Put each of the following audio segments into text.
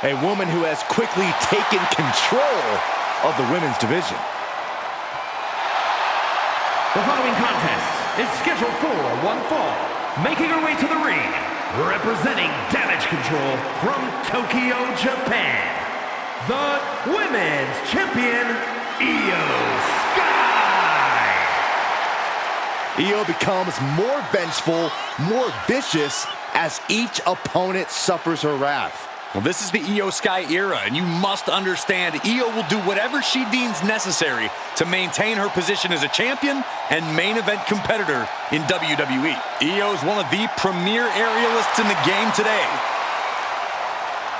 A woman who has quickly taken control of the women's division. The following contest is scheduled for one fall. Making her way to the ring, representing Damage Control from Tokyo, Japan, the Women's Champion, Io Sky! Io becomes more vengeful, more vicious as each opponent suffers her wrath. Well, this is the Io Sky era, and you must understand Io will do whatever she deems necessary to maintain her position as a champion and main event competitor in WWE. Io is one of the premier aerialists in the game today.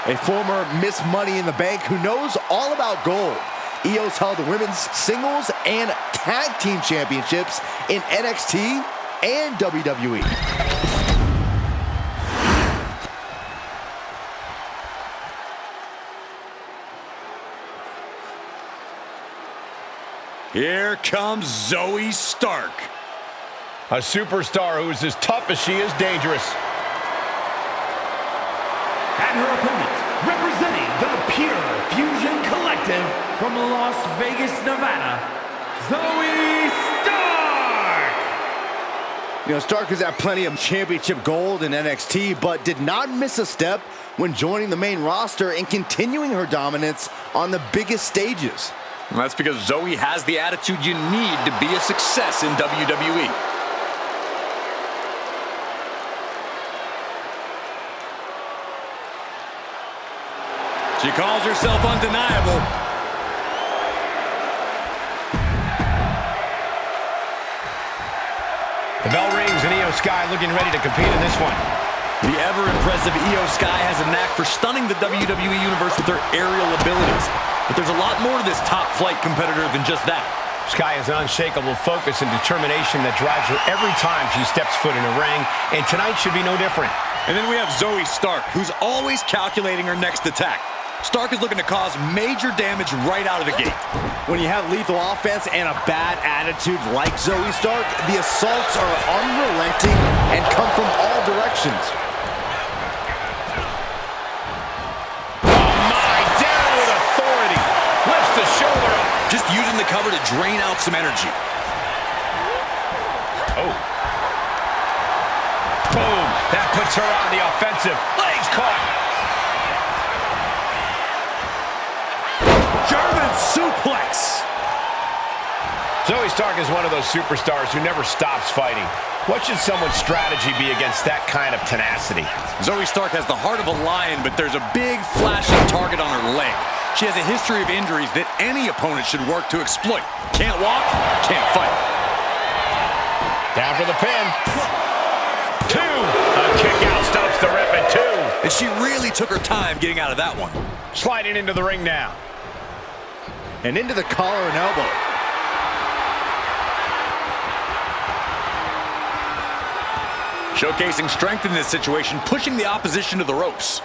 A former Miss Money in the Bank who knows all about gold. Io's held the women's singles and tag team championships in NXT and WWE. Here comes Zoey Stark. A superstar who is as tough as she is dangerous. And her opponent, representing the Pure Fusion Collective from Las Vegas, Nevada, Zoey Stark! Stark has had plenty of championship gold in NXT, but did not miss a step when joining the main roster and continuing her dominance on the biggest stages. And that's because Zoey has the attitude you need to be a success in WWE. She calls herself undeniable. The bell rings and Io Sky looking ready to compete in this one. The ever-impressive Io Sky has a knack for stunning the WWE Universe with her aerial abilities. But there's a lot more to this top-flight competitor than just that. Sky has an unshakable focus and determination that drives her every time she steps foot in a ring, and tonight should be no different. And then we have Zoey Stark, who's always calculating her next attack. Stark is looking to cause major damage right out of the gate. When you have lethal offense and a bad attitude like Zoey Stark, the assaults are unrelenting and come from all directions. Just using the cover to drain out some energy. Oh. Boom. That puts her on the offensive. Legs caught. German suplex. Zoey Stark is one of those superstars who never stops fighting. What should someone's strategy be against that kind of tenacity? Zoey Stark has the heart of a lion, but there's a big flashing target on her leg. She has a history of injuries that any opponent should work to exploit. Can't walk, can't fight. Down for the pin. 2. A kick out stops the rip at 2. And she really took her time getting out of that one. Sliding into the ring now. And into the collar and elbow. Showcasing strength in this situation, pushing the opposition to the ropes.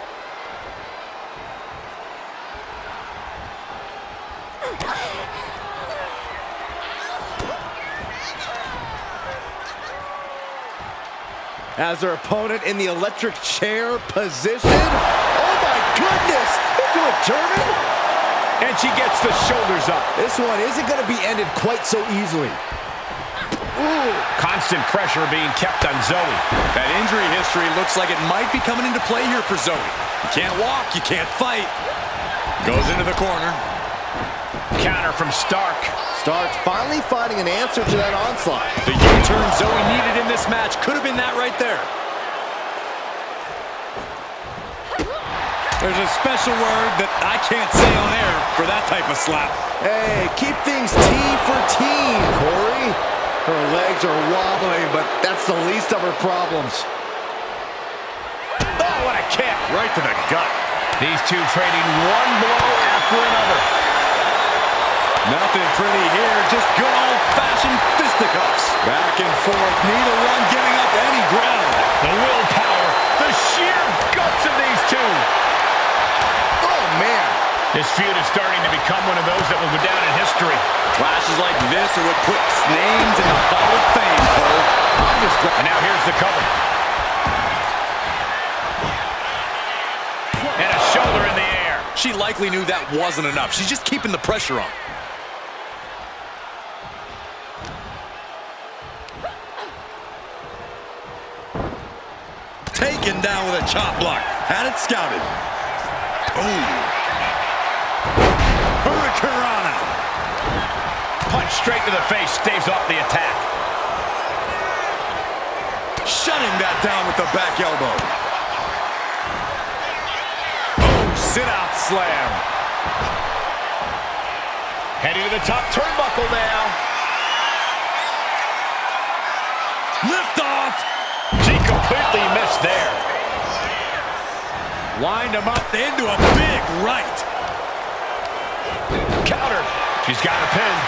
As her opponent in the electric chair position. Oh my goodness! Into a German? And she gets the shoulders up. This one isn't going to be ended quite so easily. Ooh. Constant pressure being kept on Zoey. That injury history looks like it might be coming into play here for Zoey. You can't walk, you can't fight. Goes into the corner. Counter from Stark. Stark finally finding an answer to that onslaught. The U-turn Zoey needed in this match could have been that right there. There's a special word that I can't say on air for that type of slap. Hey, keep things T for team, Corey. Her legs are wobbling, but that's the least of her problems. Oh, what a kick. Right to the gut. These two trading one blow after another. Nothing pretty here, just good old-fashioned fisticuffs. Back and forth, neither one giving up any ground. The willpower, the sheer guts of these two. Oh, man. This feud is starting to become one of those that will go down in history. Clashes like this are what puts names in the Hall of Fame, Cole. And now here's the cover. And a shoulder in the air. She likely knew that wasn't enough. She's just keeping the pressure on. Taken down with a chop block. Had it scouted. Oh. Hurricanrana. Punch straight to the face, staves off the attack. Shutting that down with the back elbow. Oh, sit-out slam. Heading to the top turnbuckle now. Lift off. She completely missed there. Wind him up into a big right. Counter. She's got her pinned.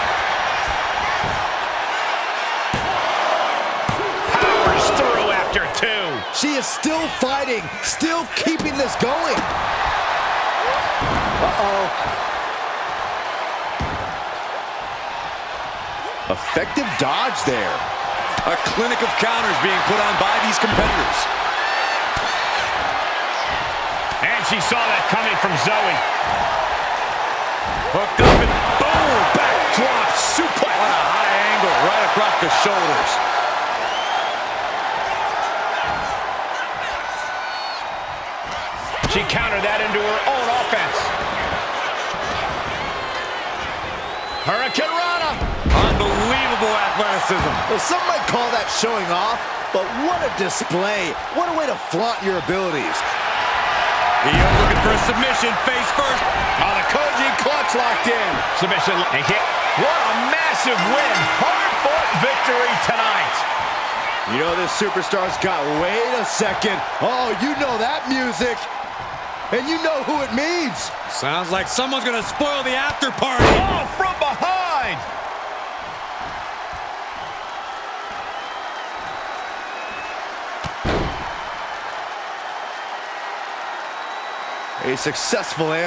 Powers through after two. She is still fighting, still keeping this going. Uh-oh. Effective dodge there. A clinic of counters being put on by these competitors. And she saw that coming from Zoey. Hooked up and boom! Backdrop suplex. What a high angle right across the shoulders. She countered that into her own offense. Hurricanrana. Unbelievable athleticism. Well, some might call that showing off, but what a display. What a way to flaunt your abilities. Io looking for a submission, face first. Oh, the Koji clutch locked in. Submission and hit. What a massive win. Hard-fought victory tonight. You know this superstar's got, wait a second. Oh, you know that music. And you know who it means. Sounds like someone's gonna spoil the after party. Oh, from behind. A successful